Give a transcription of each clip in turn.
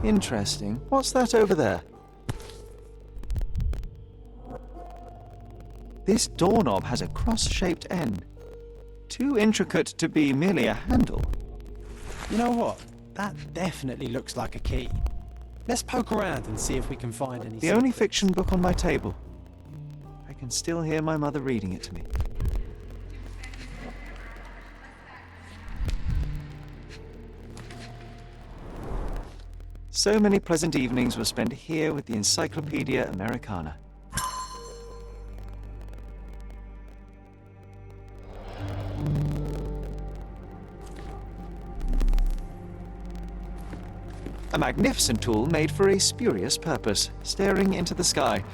Interesting. What's that over there? This doorknob has a cross-shaped end. Too intricate to be merely a handle. You know what? That definitely looks like a key. Let's poke around and see if we can find any. The only fiction book on my table. I can still hear my mother reading it to me. So many pleasant evenings were spent here with the Encyclopedia Americana. A magnificent tool made for a spurious purpose, staring into the sky.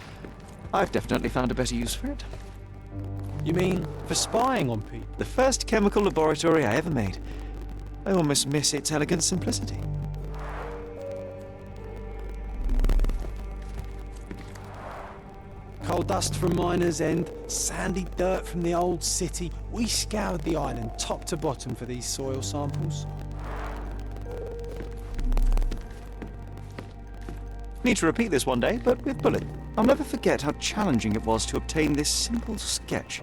I've definitely found a better use for it. You mean for spying on people? The first chemical laboratory I ever made. I almost miss its elegant simplicity. Coal dust from Miner's End, sandy dirt from the old city. We scoured the island top to bottom for these soil samples. Need to repeat this one day, but with bullet. I'll never forget how challenging it was to obtain this simple sketch.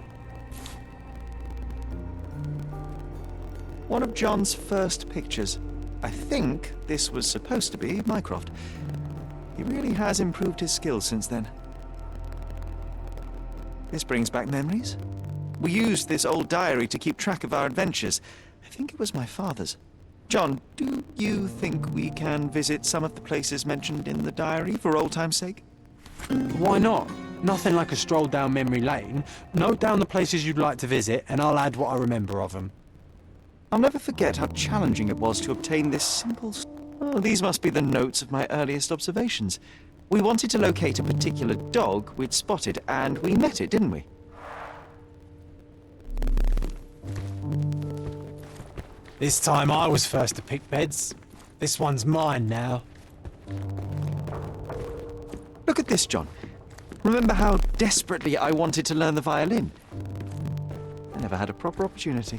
One of John's first pictures. I think this was supposed to be Mycroft. He really has improved his skills since then. This brings back memories. We used this old diary to keep track of our adventures. I think it was my father's. John, do you think we can visit some of the places mentioned in the diary for old time's sake? Why not? Nothing like a stroll down memory lane. Note down the places you'd like to visit, and I'll add what I remember of them. I'll never forget how challenging it was to obtain this simple... Oh, these must be the notes of my earliest observations. We wanted to locate a particular dog we'd spotted, and we met it, didn't we? This time I was first to pick beds. This one's mine now. Look at this, John. Remember how desperately I wanted to learn the violin? I never had a proper opportunity.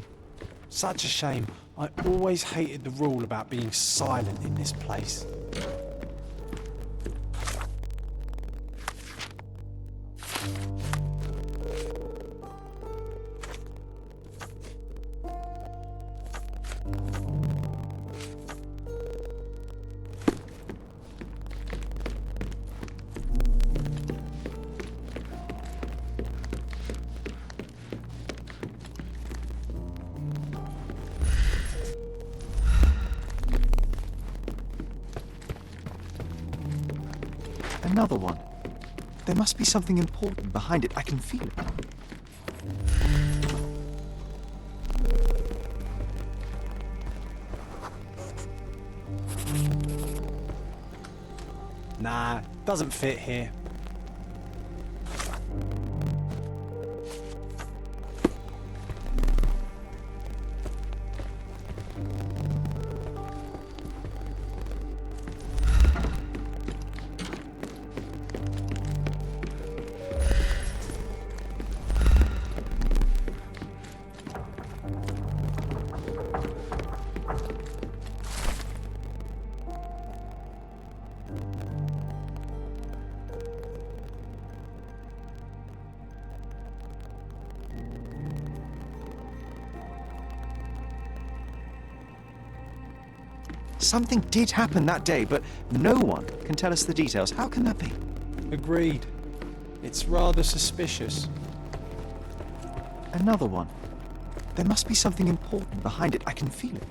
Such a shame. I always hated the rule about being silent in this place. Another one. There must be something important behind it. I can feel it. Nah, doesn't fit here. Something did happen that day, but no one can tell us the details. How can that be? Agreed. It's rather suspicious. Another one. There must be something important behind it. I can feel it.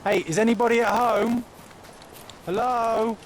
Hey, is anybody at home? Hello?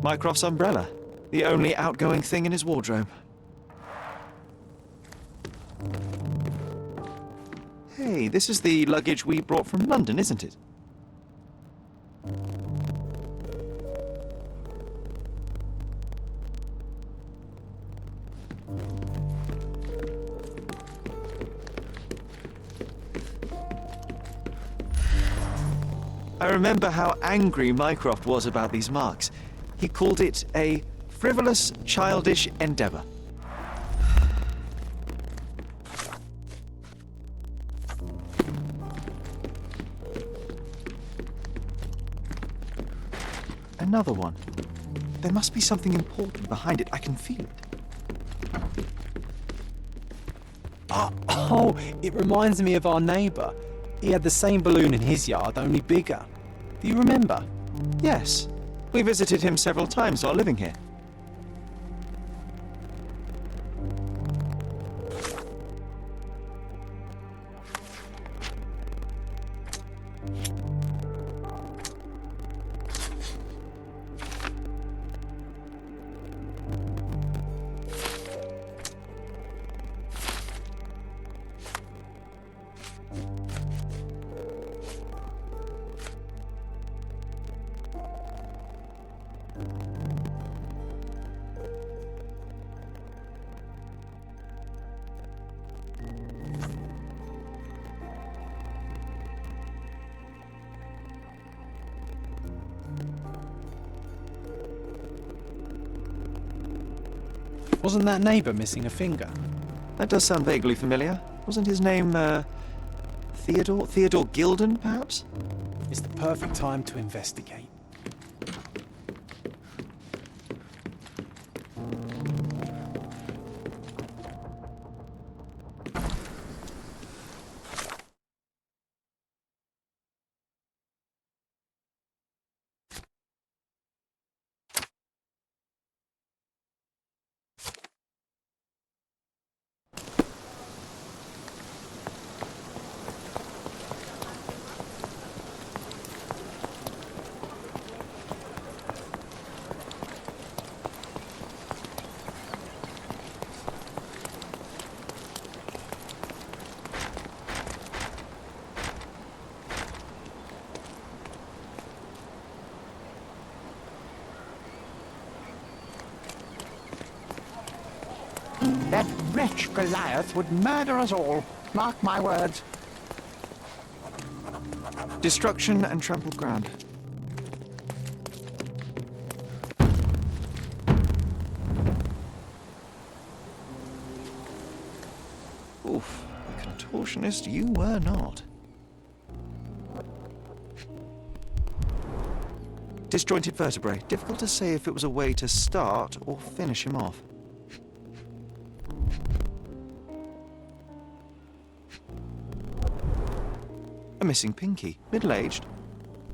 Mycroft's umbrella, the only outgoing thing in his wardrobe. Hey, this is the luggage we brought from London, isn't it? I remember how angry Mycroft was about these marks. He called it a frivolous, childish endeavor. Another one. There must be something important behind it. I can feel it. Oh, it reminds me of our neighbour. He had the same balloon in his yard, only bigger. Do you remember? Yes. We visited him several times while living here. Wasn't that neighbour missing a finger? That does sound vaguely familiar. Wasn't his name, Theodore? Theodore Gilden, perhaps? It's the perfect time to investigate. That wretch Goliath would murder us all. Mark my words. Destruction and trampled ground. Oof, a contortionist you were not. Disjointed vertebrae. Difficult to say if it was a way to start or finish him off. A missing pinky. Middle-aged.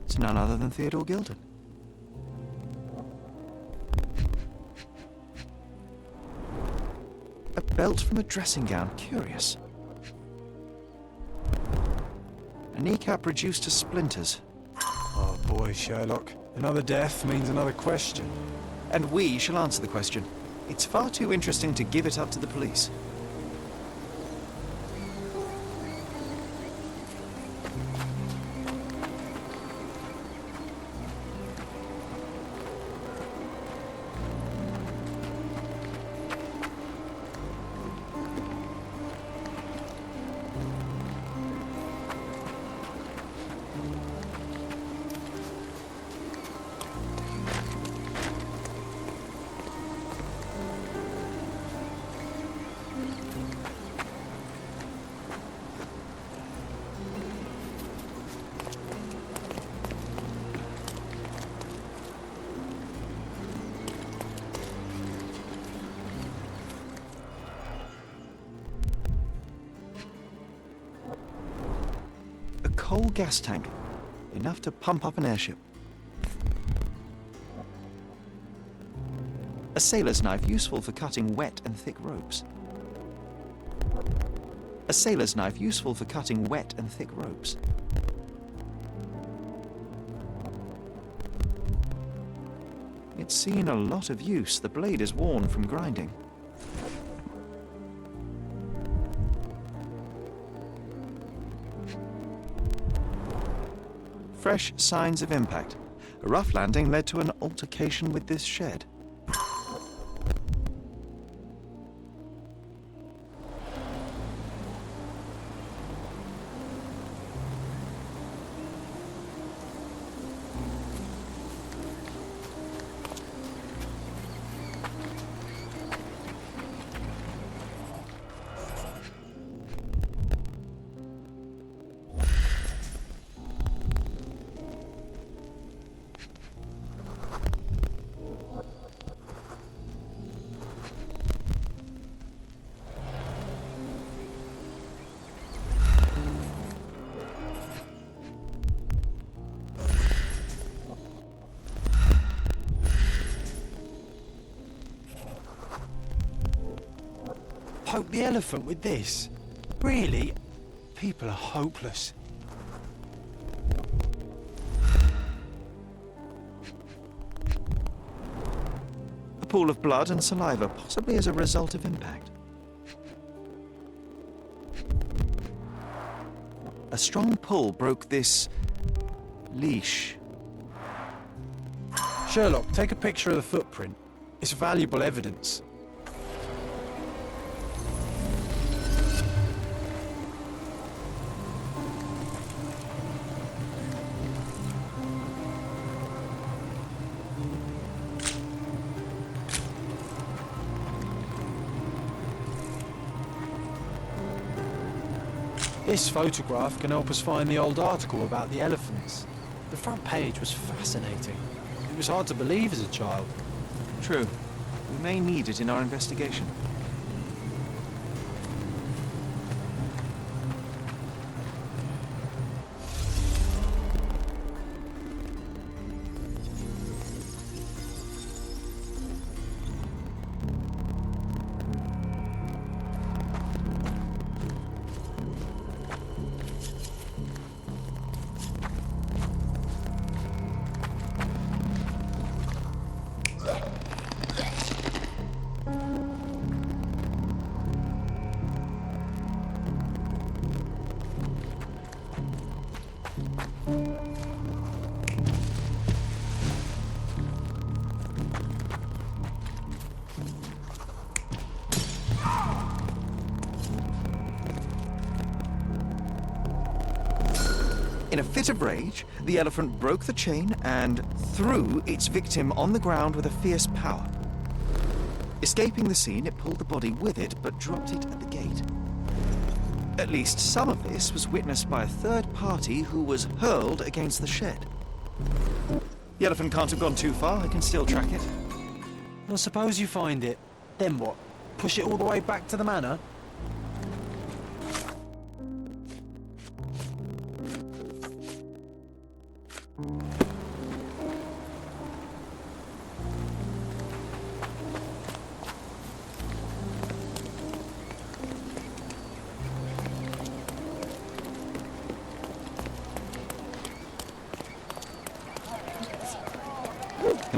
It's none other than Theodore Gilden. A belt from a dressing gown. Curious. A kneecap reduced to splinters. Oh boy, Sherlock. Another death means another question. And we shall answer the question. It's far too interesting to give it up to the police. Coal gas tank. Enough to pump up an airship. A sailor's knife useful for cutting wet and thick ropes. A sailor's knife useful for cutting wet and thick ropes. It's seen a lot of use. The blade is worn from grinding. Fresh signs of impact. A rough landing led to an altercation with this shed. Poke the elephant with this? Really? People are hopeless. A pool of blood and saliva, possibly as a result of impact. A strong pull broke this leash. Sherlock, take a picture of the footprint. It's valuable evidence. This photograph can help us find the old article about the elephants. The front page was fascinating. It was hard to believe as a child. True. We may need it in our investigation. In a fit of rage, the elephant broke the chain and threw its victim on the ground with a fierce power. Escaping the scene, it pulled the body with it, but dropped it at the gate. At least some of this was witnessed by a third party who was hurled against the shed. The elephant can't have gone too far. I can still track it. Well, suppose you find it. Then what? Push it all the way back to the manor?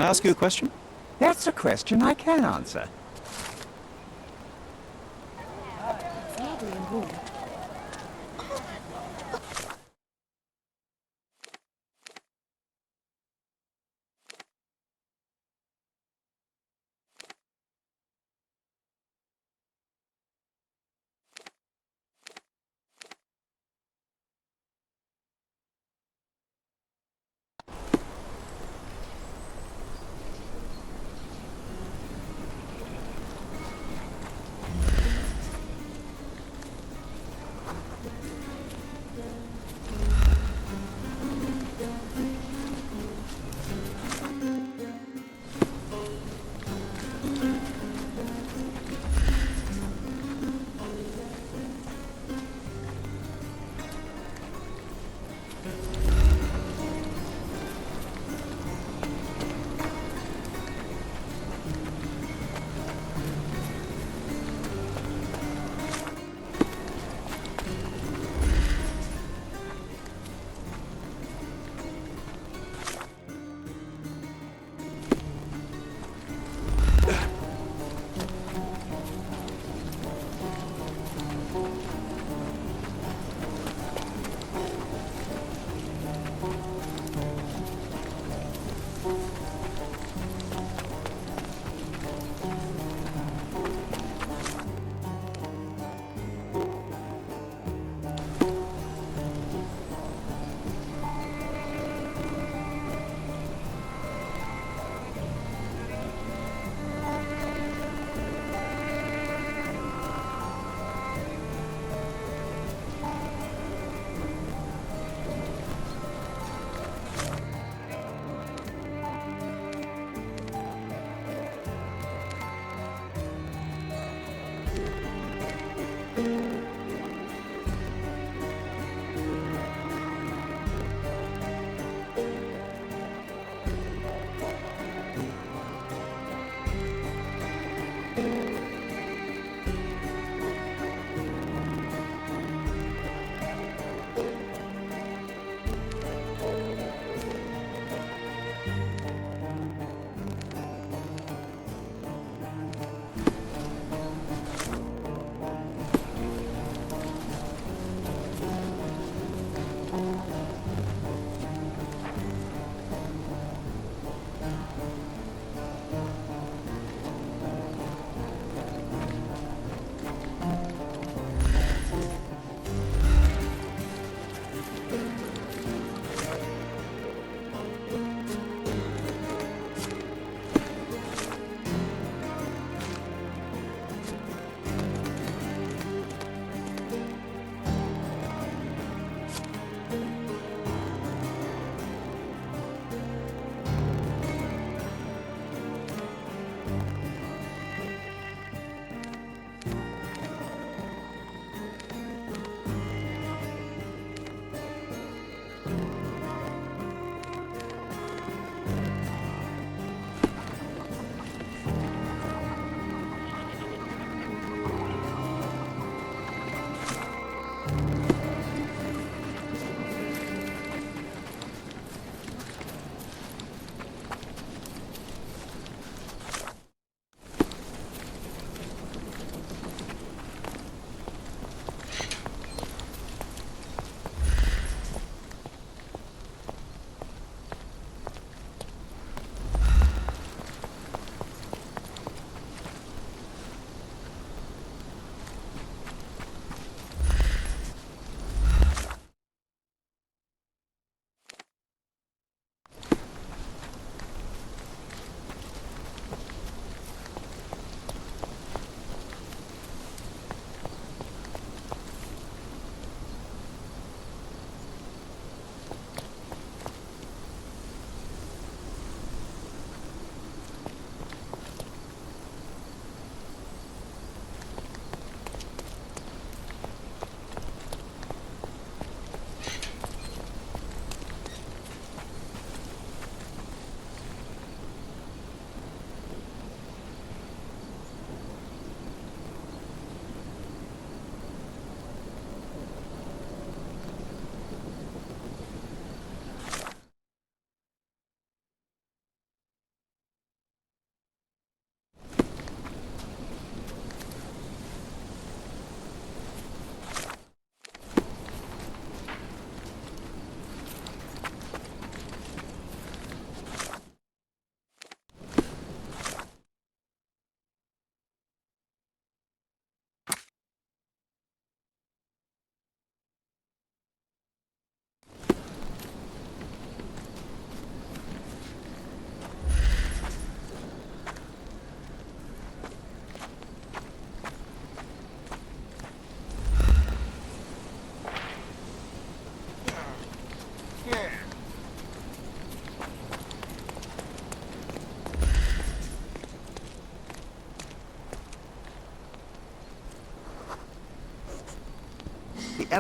Can I ask you a question? That's a question I can answer.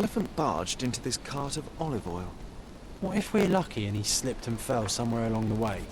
elephant barged into this cart of olive oil. What if we're lucky and he slipped and fell somewhere along the way?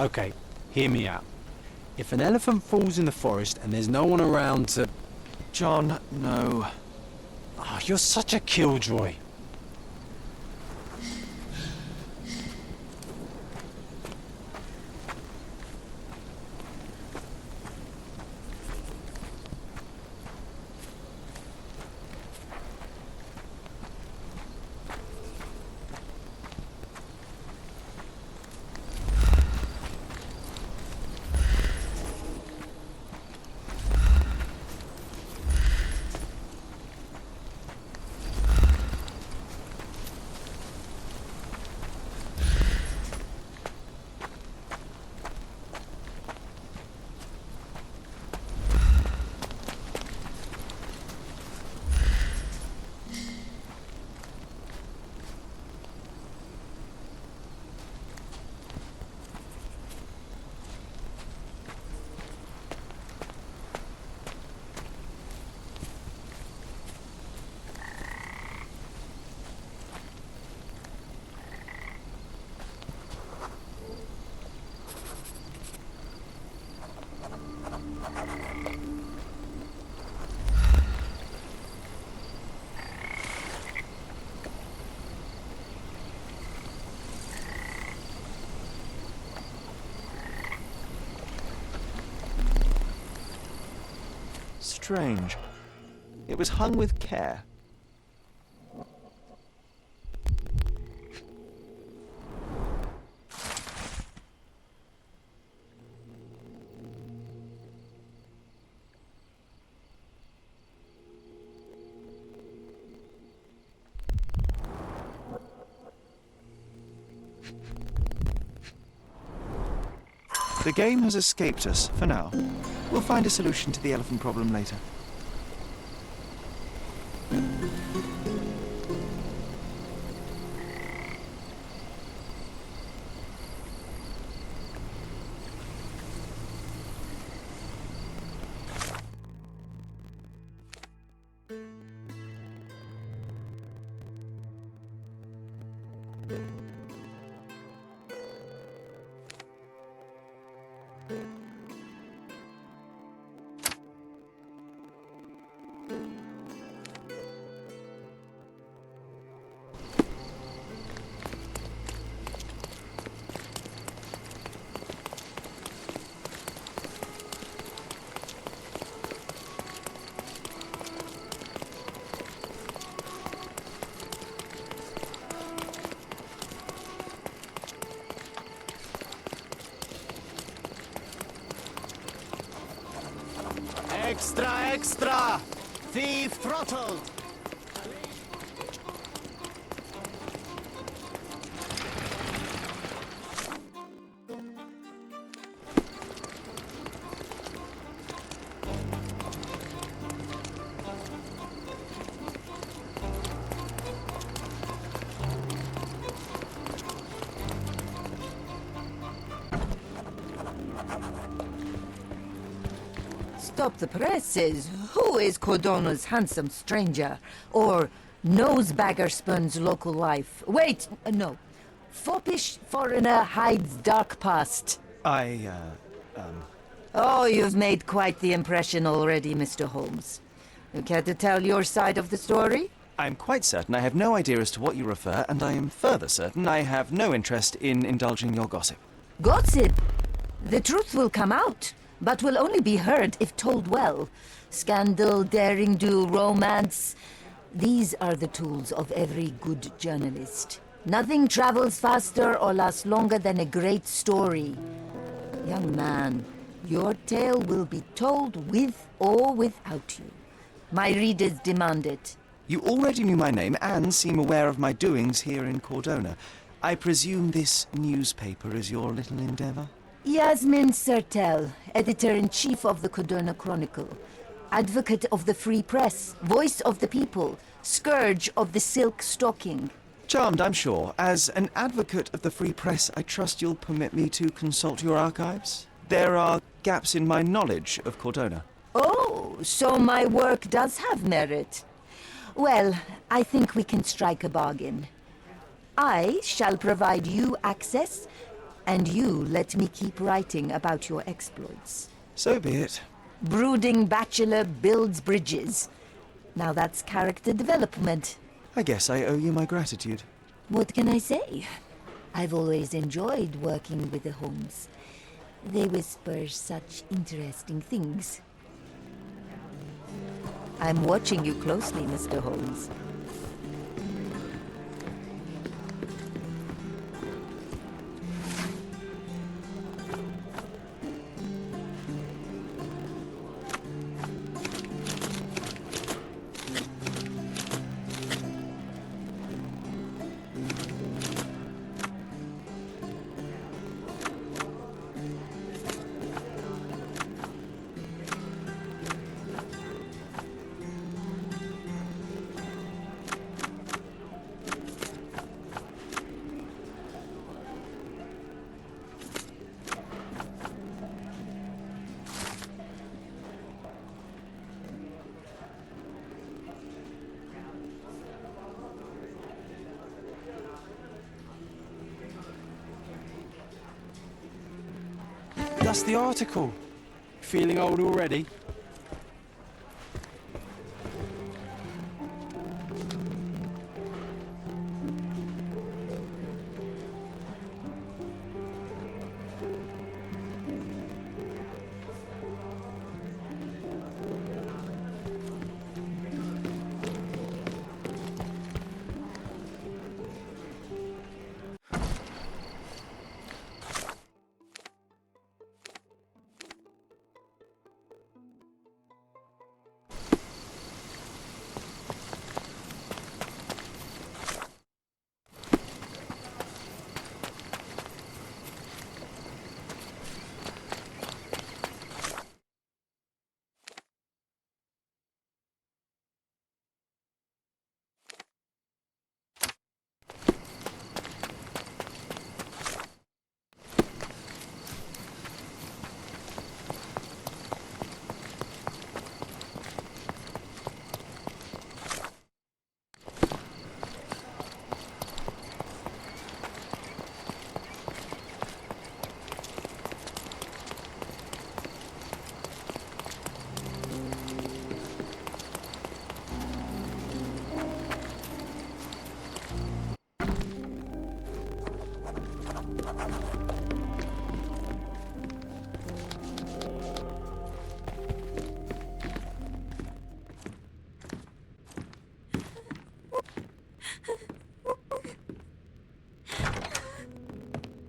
Okay, hear me out. If an elephant falls in the forest and there's no one around to... John, no. Oh, you're such a killjoy. Strange. It was hung with care. The game has escaped us, for now. We'll find a solution to the elephant problem later. Extra, extra! Thief throttled! Stop the presses. Who is Cordona's handsome stranger? Or Nosebaggerspun's local life? Wait, no. Foppish foreigner hides dark past. Oh, you've made quite the impression already, Mr. Holmes. You care to tell your side of the story? I'm quite certain I have no idea as to what you refer, and I am further certain I have no interest in indulging your gossip. Gossip. The truth will come out, but will only be heard if told well. Scandal, daring do, romance. These are the tools of every good journalist. Nothing travels faster or lasts longer than a great story. Young man, your tale will be told with or without you. My readers demand it. You already knew my name and seem aware of my doings here in Cordona. I presume this newspaper is your little endeavor? Yasmin Sertel, editor-in-chief of the Cordona Chronicle. Advocate of the free press, voice of the people, scourge of the silk stocking. Charmed, I'm sure. As an advocate of the free press, I trust you'll permit me to consult your archives? There are gaps in my knowledge of Cordona. Oh, so my work does have merit. Well, I think we can strike a bargain. I shall provide you access, and you let me keep writing about your exploits. So be it. Brooding bachelor builds bridges. Now that's character development. I guess I owe you my gratitude. What can I say? I've always enjoyed working with the Holmes. They whisper such interesting things. I'm watching you closely, Mr. Holmes. That's the article. Feeling old already?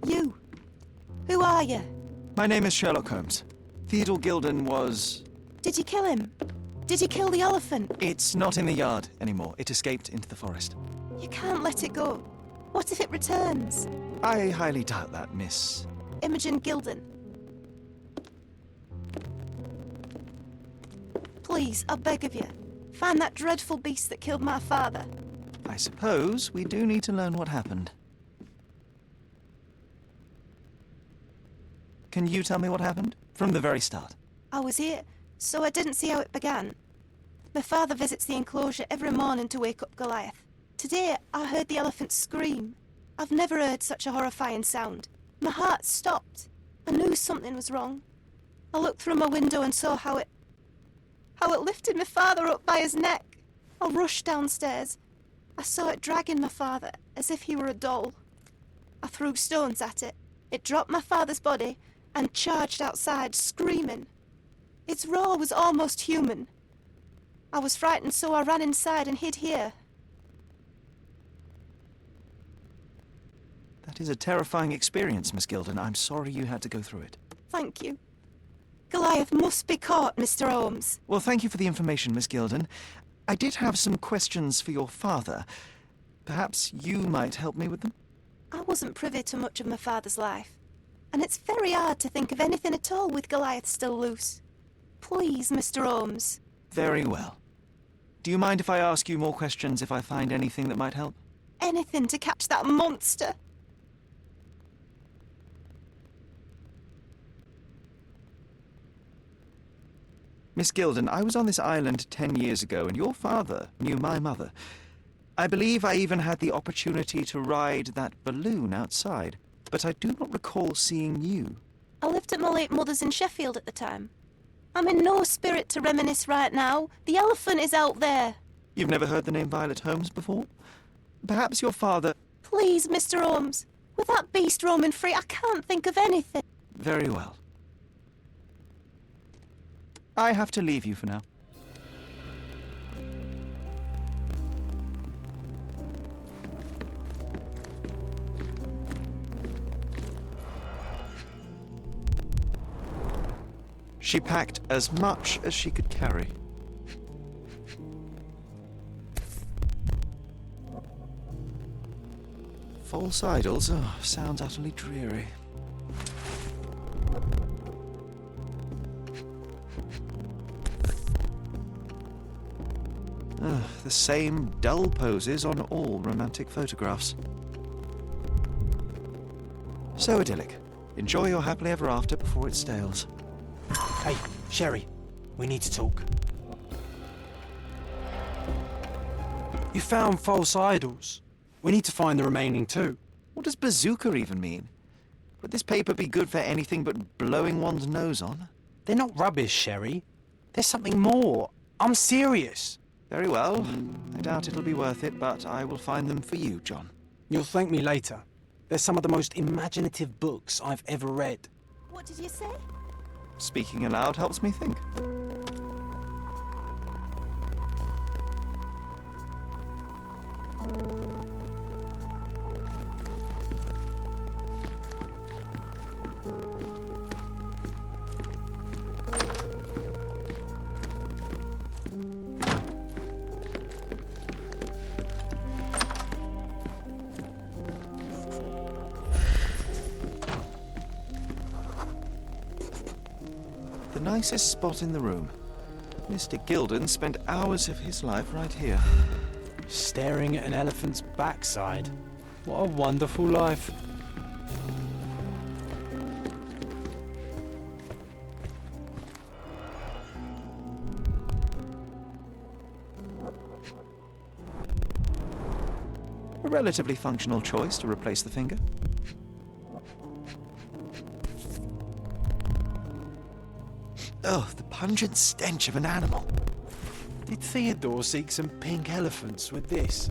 You. Who are you? My name is Sherlock Holmes. Theodore Gilden was... Did you kill him? Did you kill the elephant? It's not in the yard anymore. It escaped into the forest. You can't let it go. What if it returns? I highly doubt that, Miss. Imogen Gilden. Please, I beg of you, find that dreadful beast that killed my father. I suppose we do need to learn what happened. Can you tell me what happened? From the very start. I was here, so I didn't see how it began. My father visits the enclosure every morning to wake up Goliath. Today, I heard the elephant scream. I've never heard such a horrifying sound. My heart stopped. I knew something was wrong. I looked through my window and saw how it lifted my father up by his neck. I rushed downstairs. I saw it dragging my father as if he were a doll. I threw stones at it. It dropped my father's body and charged outside, screaming. Its roar was almost human. I was frightened, so I ran inside and hid here. That is a terrifying experience, Miss Gilden. I'm sorry you had to go through it. Thank you. Goliath must be caught, Mr. Holmes. Well, thank you for the information, Miss Gilden. I did have some questions for your father. Perhaps you might help me with them? I wasn't privy to much of my father's life, and it's very hard to think of anything at all with Goliath still loose. Please, Mr. Holmes. Very well. Do you mind if I ask you more questions if I find anything that might help? Anything to catch that monster. Miss Gilden, I was on this island 10 years ago, and your father knew my mother. I believe I even had the opportunity to ride that balloon outside, but I do not recall seeing you. I lived at my late mother's in Sheffield at the time. I'm in no spirit to reminisce right now. The elephant is out there. You've never heard the name Violet Holmes before? Perhaps your father... Please, Mr. Holmes. With that beast roaming free, I can't think of anything. Very well. I have to leave you for now. She packed as much as she could carry. False idols? Oh, sounds utterly dreary. The same dull poses on all romantic photographs. So idyllic. Enjoy your happily ever after before it stales. Hey, Sherry, we need to talk. You found false idols. We need to find the remaining two. What does bazooka even mean? Would this paper be good for anything but blowing one's nose on? They're not rubbish, Sherry. There's something more. I'm serious. Very well. I doubt it'll be worth it, but I will find them for you, John. You'll thank me later. They're some of the most imaginative books I've ever read. What did you say? Speaking aloud helps me think. The nicest spot in the room. Mr. Gilden spent hours of his life right here. Staring at an elephant's backside. What a wonderful life. A relatively functional choice to replace the finger. Oh, the pungent stench of an animal. Did Theodore seek some pink elephants with this?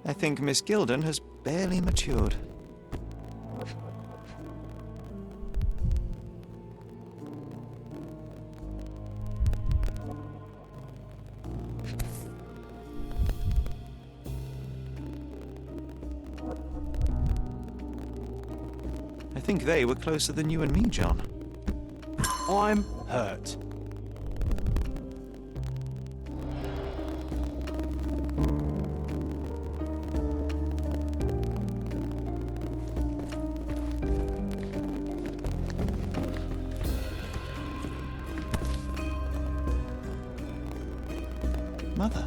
I think Miss Gilden has barely matured. I think they were closer than you and me, John. I'm hurt. Mother.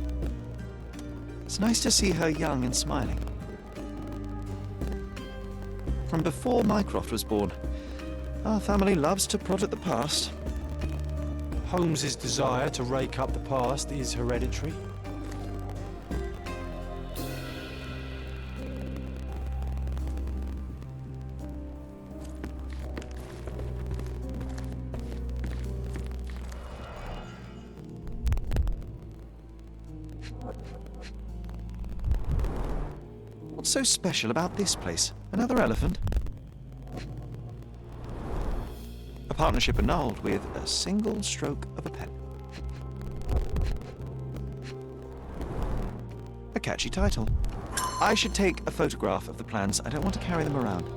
It's nice to see her young and smiling. From before Mycroft was born, our family loves to prod at the past. Holmes's desire to rake up the past is hereditary. so special about this place? Another elephant? A partnership annulled with a single stroke of a pen. A catchy title. I should take a photograph of the plans. I don't want to carry them around.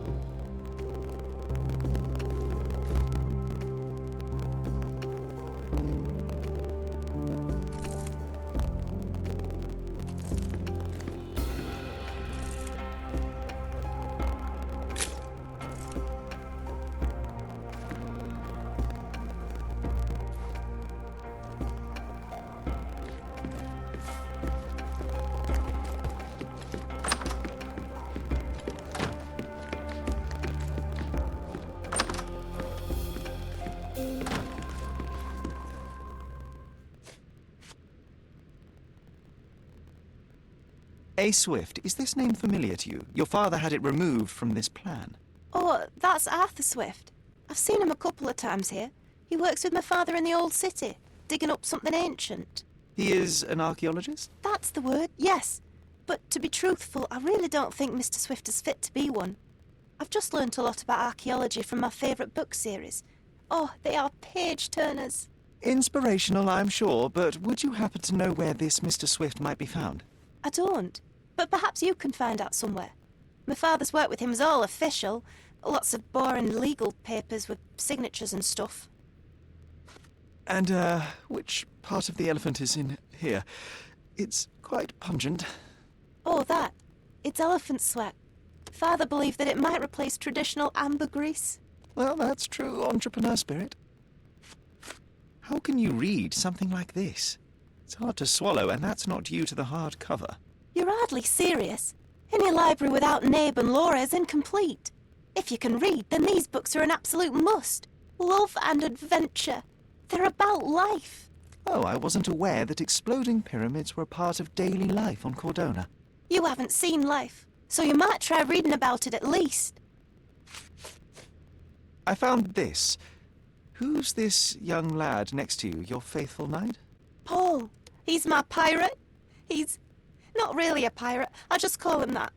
A. Swift, is this name familiar to you? Your father had it removed from this plan. Oh, that's Arthur Swift. I've seen him a couple of times here. He works with my father in the old city, digging up something ancient. He is an archaeologist? That's the word, yes. But to be truthful, I really don't think Mr. Swift is fit to be one. I've just learnt a lot about archaeology from my favourite book series. Oh, they are page-turners. Inspirational, I'm sure, but would you happen to know where this Mr. Swift might be found? I don't. But perhaps you can find out somewhere. My father's work with him is all official. Lots of boring legal papers with signatures and stuff. And, which part of the elephant is in here? It's quite pungent. Oh, that. It's elephant sweat. Father believed that it might replace traditional ambergris. Well, that's true entrepreneur spirit. How can you read something like this? It's hard to swallow, and that's not due to the hard cover. You're hardly serious. Any library without Nabe and Laura is incomplete. If you can read, then these books are an absolute must. Love and adventure. They're about life. Oh, I wasn't aware that exploding pyramids were a part of daily life on Cordona. You haven't seen life, so you might try reading about it at least. I found this. Who's this young lad next to you, your faithful knight? Paul. He's my pirate. He's not really a pirate. I just call him that.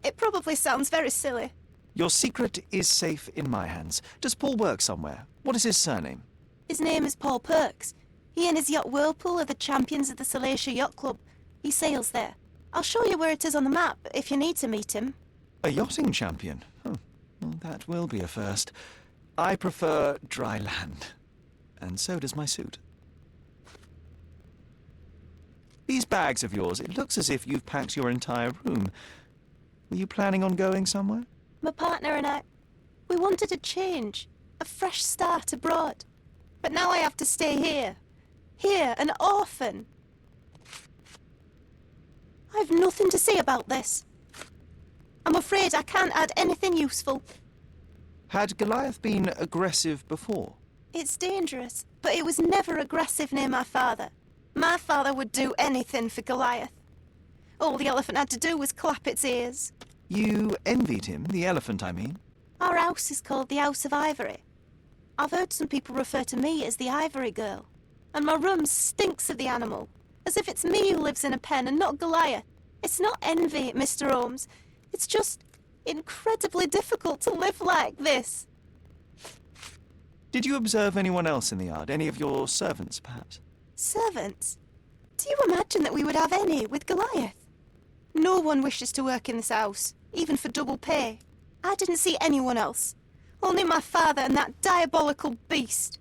It probably sounds very silly. Your secret is safe in my hands. Does Paul work somewhere? What is his surname? His name is Paul Perks. He and his yacht Whirlpool are the champions of the Salacia Yacht Club. He sails there. I'll show you where it is on the map if you need to meet him. A yachting champion? Oh, well, that will be a first. I prefer dry land. And so does my suit. These bags of yours, it looks as if you've packed your entire room. Were you planning on going somewhere? My partner and I, we wanted a change, a fresh start abroad. But now I have to stay here. Here, an orphan. I've nothing to say about this. I'm afraid I can't add anything useful. Had Goliath been aggressive before? It's dangerous, but it was never aggressive near my father. My father would do anything for Goliath. All the elephant had to do was clap its ears. You envied him, the elephant, I mean. Our house is called the House of Ivory. I've heard some people refer to me as the Ivory Girl. And my room stinks of the animal, as if it's me who lives in a pen and not Goliath. It's not envy, Mr. Holmes. It's just incredibly difficult to live like this. Did you observe anyone else in the yard? Any of your servants, perhaps? Servants? Do you imagine that we would have any with Goliath? No one wishes to work in this house, even for double pay. I didn't see anyone else. Only my father and that diabolical beast.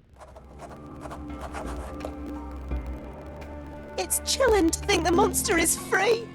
It's chilling to think the monster is free.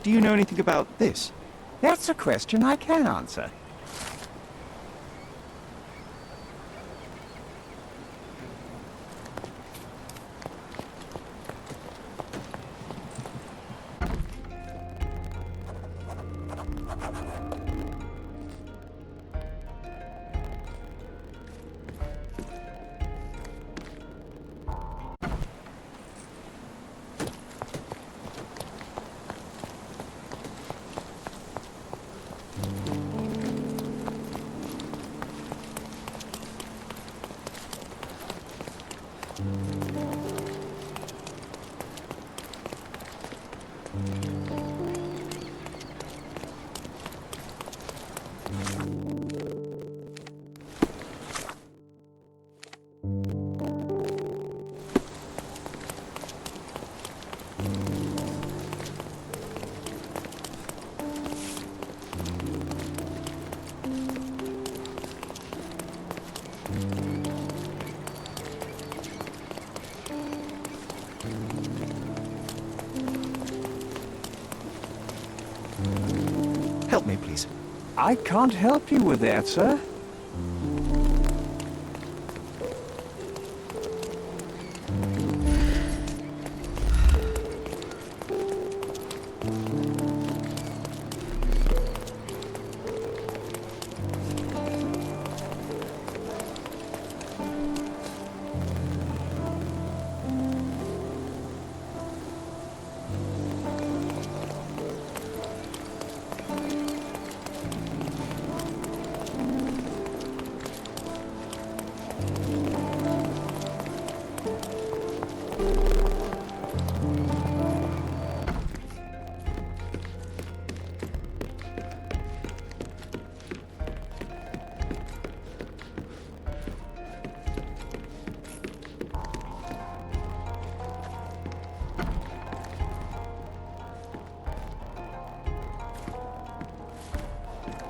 Do you know anything about this? That's a question I can answer. Help me, please. I can't help you with that, sir.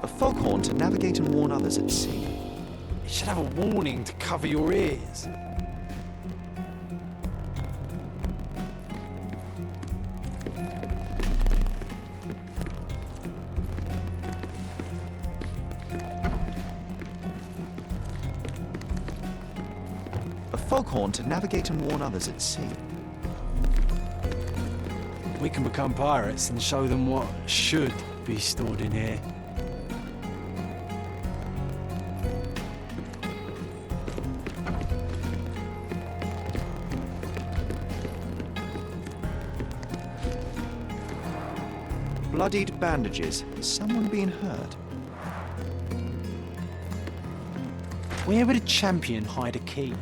A foghorn to navigate and warn others at sea. It should have a warning to cover your ears. A foghorn to navigate and warn others at sea. We can become pirates and show them what should be stored in here. Bloodied bandages. Has someone been hurt? Where would a champion hide a key?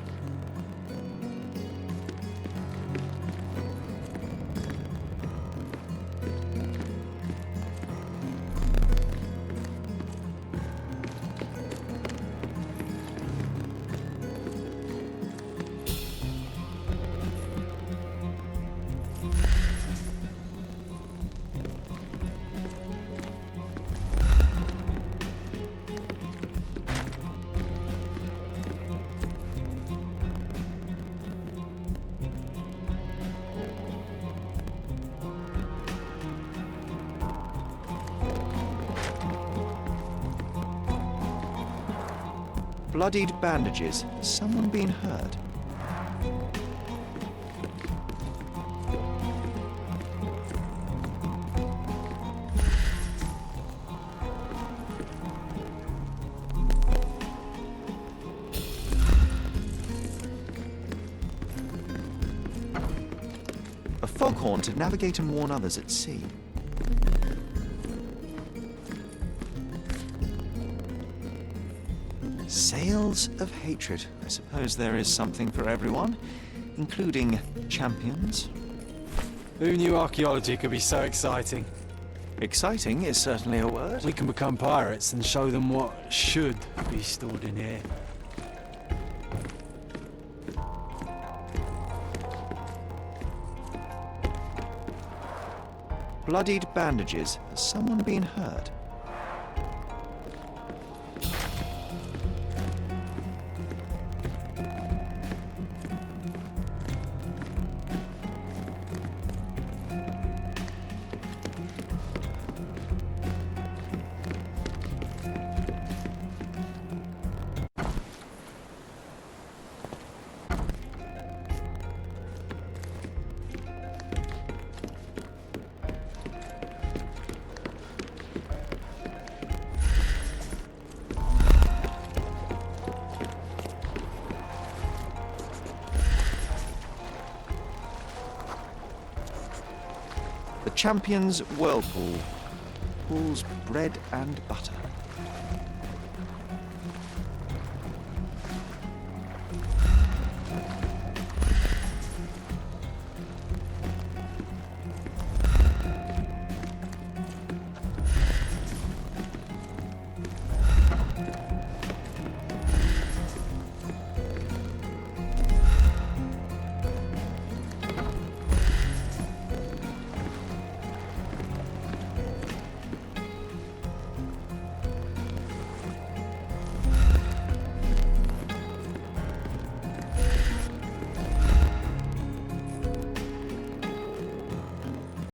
Bloodied bandages. Has someone been hurt? A foghorn to navigate and warn others at sea. Sails of hatred. I suppose there is something for everyone, including champions. Who knew archaeology could be so exciting? Exciting is certainly a word. We can become pirates and show them what should be stored in here. Bloodied bandages. Has someone been hurt? Champions Whirlpool. Pool's bread and butter.